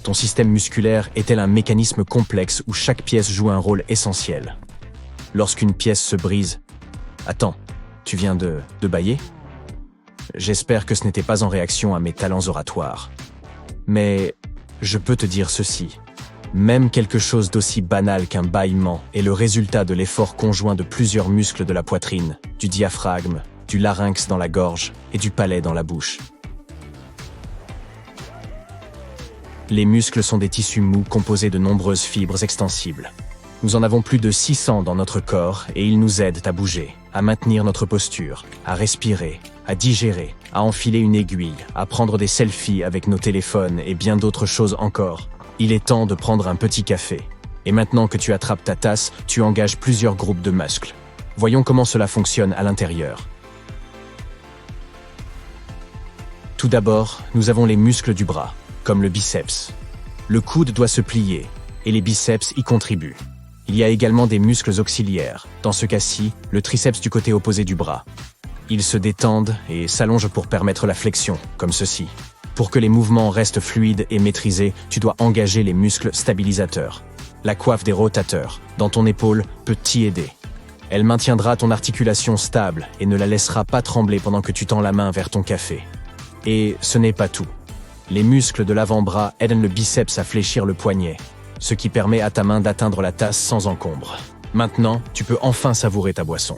Ton système musculaire est tel un mécanisme complexe où chaque pièce joue un rôle essentiel. Lorsqu'une pièce se brise... Attends, tu viens de bâiller? J'espère que ce n'était pas en réaction à mes talents oratoires. Mais je peux te dire ceci. Même quelque chose d'aussi banal qu'un bâillement est le résultat de l'effort conjoint de plusieurs muscles de la poitrine, du diaphragme, du larynx dans la gorge et du palais dans la bouche. Les muscles sont des tissus mous composés de nombreuses fibres extensibles. Nous en avons plus de 600 dans notre corps et ils nous aident à bouger, à maintenir notre posture, à respirer, à digérer, à enfiler une aiguille, à prendre des selfies avec nos téléphones et bien d'autres choses encore. Il est temps de prendre un petit café. Et maintenant que tu attrapes ta tasse, tu engages plusieurs groupes de muscles. Voyons comment cela fonctionne à l'intérieur. Tout d'abord, nous avons les muscles du bras, comme le biceps. Le coude doit se plier, et les biceps y contribuent. Il y a également des muscles auxiliaires, dans ce cas-ci, le triceps du côté opposé du bras. Ils se détendent et s'allongent pour permettre la flexion, comme ceci. Pour que les mouvements restent fluides et maîtrisés, tu dois engager les muscles stabilisateurs. La coiffe des rotateurs, dans ton épaule, peut t'y aider. Elle maintiendra ton articulation stable et ne la laissera pas trembler pendant que tu tends la main vers ton café. Et ce n'est pas tout. Les muscles de l'avant-bras aident le biceps à fléchir le poignet, ce qui permet à ta main d'atteindre la tasse sans encombre. Maintenant, tu peux enfin savourer ta boisson.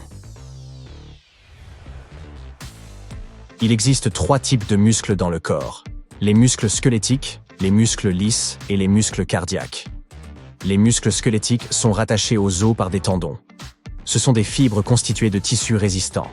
Il existe 3 types de muscles dans le corps. Les muscles squelettiques, les muscles lisses et les muscles cardiaques. Les muscles squelettiques sont rattachés aux os par des tendons. Ce sont des fibres constituées de tissus résistants.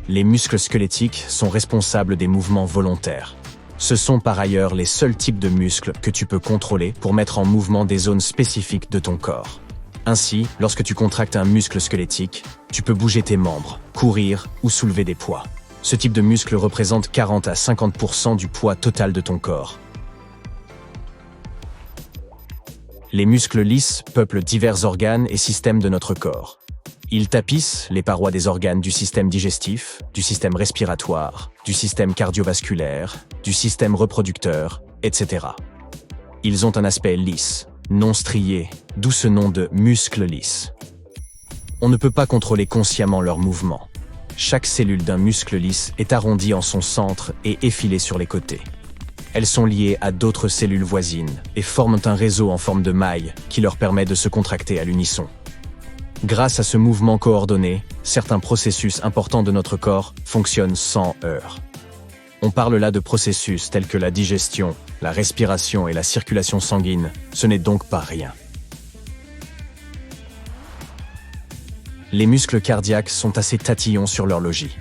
Les muscles squelettiques sont responsables des mouvements volontaires. Ce sont par ailleurs les seuls types de muscles que tu peux contrôler pour mettre en mouvement des zones spécifiques de ton corps. Ainsi, lorsque tu contractes un muscle squelettique, tu peux bouger tes membres, courir ou soulever des poids. Ce type de muscle représente 40 à 50% du poids total de ton corps. Les muscles lisses peuplent divers organes et systèmes de notre corps. Ils tapissent les parois des organes du système digestif, du système respiratoire, du système cardiovasculaire, du système reproducteur, etc. Ils ont un aspect lisse, non strié, d'où ce nom de muscles lisses. On ne peut pas contrôler consciemment leurs mouvements. Chaque cellule d'un muscle lisse est arrondie en son centre et effilée sur les côtés. Elles sont liées à d'autres cellules voisines et forment un réseau en forme de maille qui leur permet de se contracter à l'unisson. Grâce à ce mouvement coordonné, certains processus importants de notre corps fonctionnent sans heurts. On parle là de processus tels que la digestion, la respiration et la circulation sanguine, ce n'est donc pas rien. Les muscles cardiaques sont assez tatillons sur leur logis.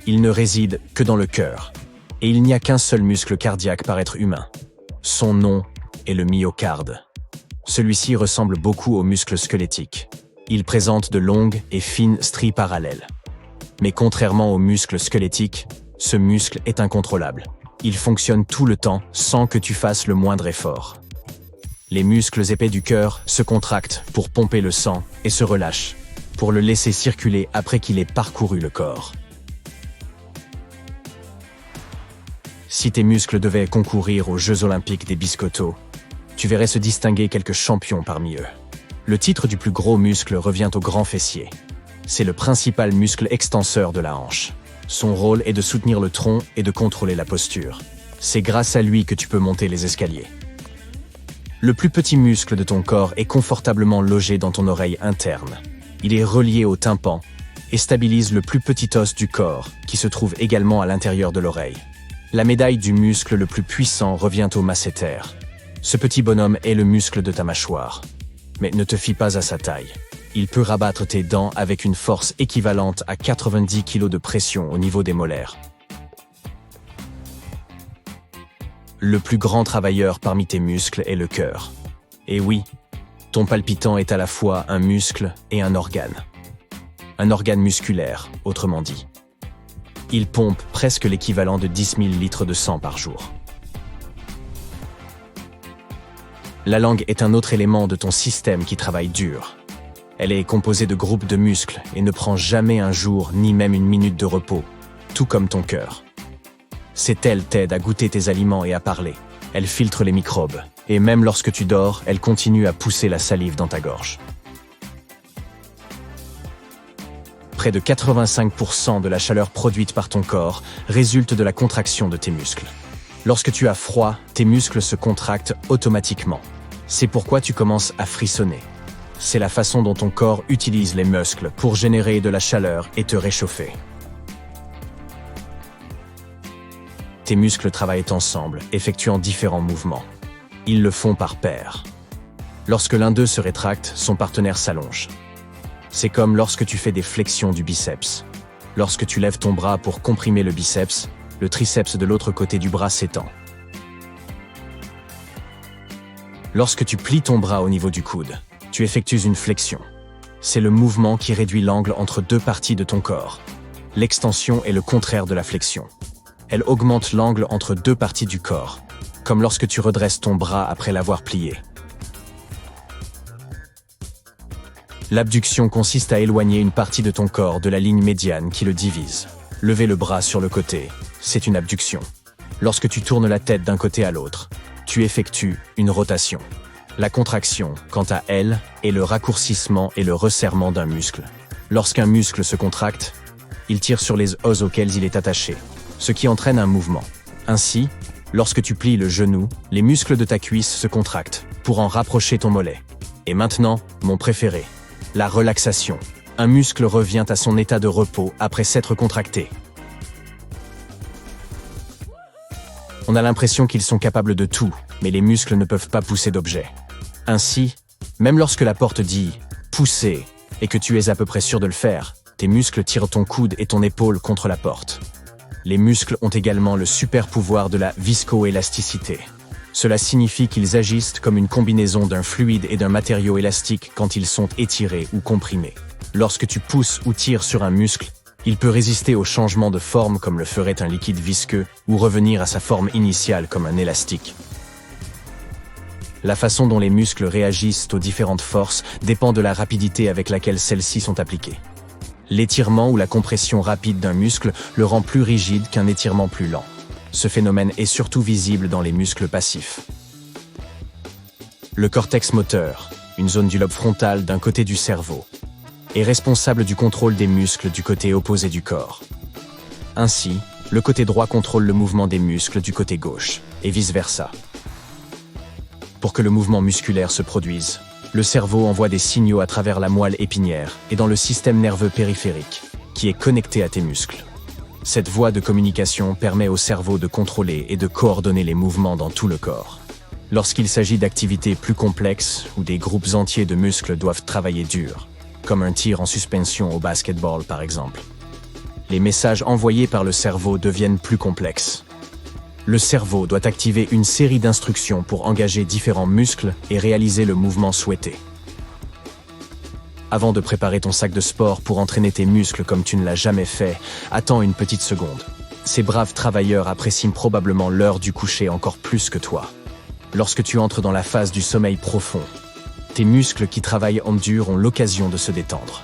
Ils ne résident que dans le cœur. Et il n'y a qu'un seul muscle cardiaque par être humain. Son nom est le myocarde. Celui-ci ressemble beaucoup au muscle squelettique. Il présente de longues et fines stries parallèles. Mais contrairement au muscle squelettique, ce muscle est incontrôlable. Il fonctionne tout le temps sans que tu fasses le moindre effort. Les muscles épais du cœur se contractent pour pomper le sang et se relâchent, pour le laisser circuler après qu'il ait parcouru le corps. Si tes muscles devaient concourir aux Jeux Olympiques des biscottos, tu verrais se distinguer quelques champions parmi eux. Le titre du plus gros muscle revient au grand fessier. C'est le principal muscle extenseur de la hanche. Son rôle est de soutenir le tronc et de contrôler la posture. C'est grâce à lui que tu peux monter les escaliers. Le plus petit muscle de ton corps est confortablement logé dans ton oreille interne. Il est relié au tympan et stabilise le plus petit os du corps, qui se trouve également à l'intérieur de l'oreille. La médaille du muscle le plus puissant revient au masséter. Ce petit bonhomme est le muscle de ta mâchoire. Mais ne te fie pas à sa taille. Il peut rabattre tes dents avec une force équivalente à 90 kg de pression au niveau des molaires. Le plus grand travailleur parmi tes muscles est le cœur. Et oui, ton palpitant est à la fois un muscle et un organe. Un organe musculaire, autrement dit. Il pompe presque l'équivalent de 10 000 litres de sang par jour. La langue est un autre élément de ton système qui travaille dur. Elle est composée de groupes de muscles et ne prend jamais un jour ni même une minute de repos, tout comme ton cœur. C'est elle t'aide à goûter tes aliments et à parler. Elle filtre les microbes, Et même lorsque tu dors, elles continuent à pousser la salive dans ta gorge. Près de 85% de la chaleur produite par ton corps résulte de la contraction de tes muscles. Lorsque tu as froid, tes muscles se contractent automatiquement. C'est pourquoi tu commences à frissonner. C'est la façon dont ton corps utilise les muscles pour générer de la chaleur et te réchauffer. Tes muscles travaillent ensemble, effectuant différents mouvements. Ils le font par paires. Lorsque l'un d'eux se rétracte, son partenaire s'allonge. C'est comme lorsque tu fais des flexions du biceps. Lorsque tu lèves ton bras pour comprimer le biceps, le triceps de l'autre côté du bras s'étend. Lorsque tu plies ton bras au niveau du coude, tu effectues une flexion. C'est le mouvement qui réduit l'angle entre deux parties de ton corps. L'extension est le contraire de la flexion. Elle augmente l'angle entre deux parties du corps, comme lorsque tu redresses ton bras après l'avoir plié. L'abduction consiste à éloigner une partie de ton corps de la ligne médiane qui le divise. Lever le bras sur le côté, c'est une abduction. Lorsque tu tournes la tête d'un côté à l'autre, tu effectues une rotation. La contraction, quant à elle, est le raccourcissement et le resserrement d'un muscle. Lorsqu'un muscle se contracte, il tire sur les os auxquels il est attaché, ce qui entraîne un mouvement. Ainsi, lorsque tu plies le genou, les muscles de ta cuisse se contractent pour en rapprocher ton mollet. Et maintenant, mon préféré, la relaxation. Un muscle revient à son état de repos après s'être contracté. On a l'impression qu'ils sont capables de tout, mais les muscles ne peuvent pas pousser d'objets. Ainsi, même lorsque la porte dit « pousser » et que tu es à peu près sûr de le faire, tes muscles tirent ton coude et ton épaule contre la porte. Les muscles ont également le super pouvoir de la viscoélasticité. Cela signifie qu'ils agissent comme une combinaison d'un fluide et d'un matériau élastique quand ils sont étirés ou comprimés. Lorsque tu pousses ou tires sur un muscle, il peut résister aux changements de forme comme le ferait un liquide visqueux ou revenir à sa forme initiale comme un élastique. La façon dont les muscles réagissent aux différentes forces dépend de la rapidité avec laquelle celles-ci sont appliquées. L'étirement ou la compression rapide d'un muscle le rend plus rigide qu'un étirement plus lent. Ce phénomène est surtout visible dans les muscles passifs. Le cortex moteur, une zone du lobe frontal d'un côté du cerveau, est responsable du contrôle des muscles du côté opposé du corps. Ainsi, le côté droit contrôle le mouvement des muscles du côté gauche, et vice-versa. Pour que le mouvement musculaire se produise, le cerveau envoie des signaux à travers la moelle épinière et dans le système nerveux périphérique, qui est connecté à tes muscles. Cette voie de communication permet au cerveau de contrôler et de coordonner les mouvements dans tout le corps. Lorsqu'il s'agit d'activités plus complexes où des groupes entiers de muscles doivent travailler dur, comme un tir en suspension au basketball par exemple, les messages envoyés par le cerveau deviennent plus complexes. Le cerveau doit activer une série d'instructions pour engager différents muscles et réaliser le mouvement souhaité. Avant de préparer ton sac de sport pour entraîner tes muscles comme tu ne l'as jamais fait, attends une petite seconde. Ces braves travailleurs apprécient probablement l'heure du coucher encore plus que toi. Lorsque tu entres dans la phase du sommeil profond, tes muscles qui travaillent en dur ont l'occasion de se détendre.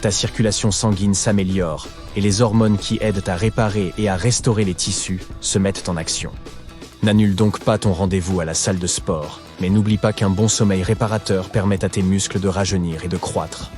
Ta circulation sanguine s'améliore et les hormones qui aident à réparer et à restaurer les tissus se mettent en action. N'annule donc pas ton rendez-vous à la salle de sport, mais n'oublie pas qu'un bon sommeil réparateur permet à tes muscles de rajeunir et de croître.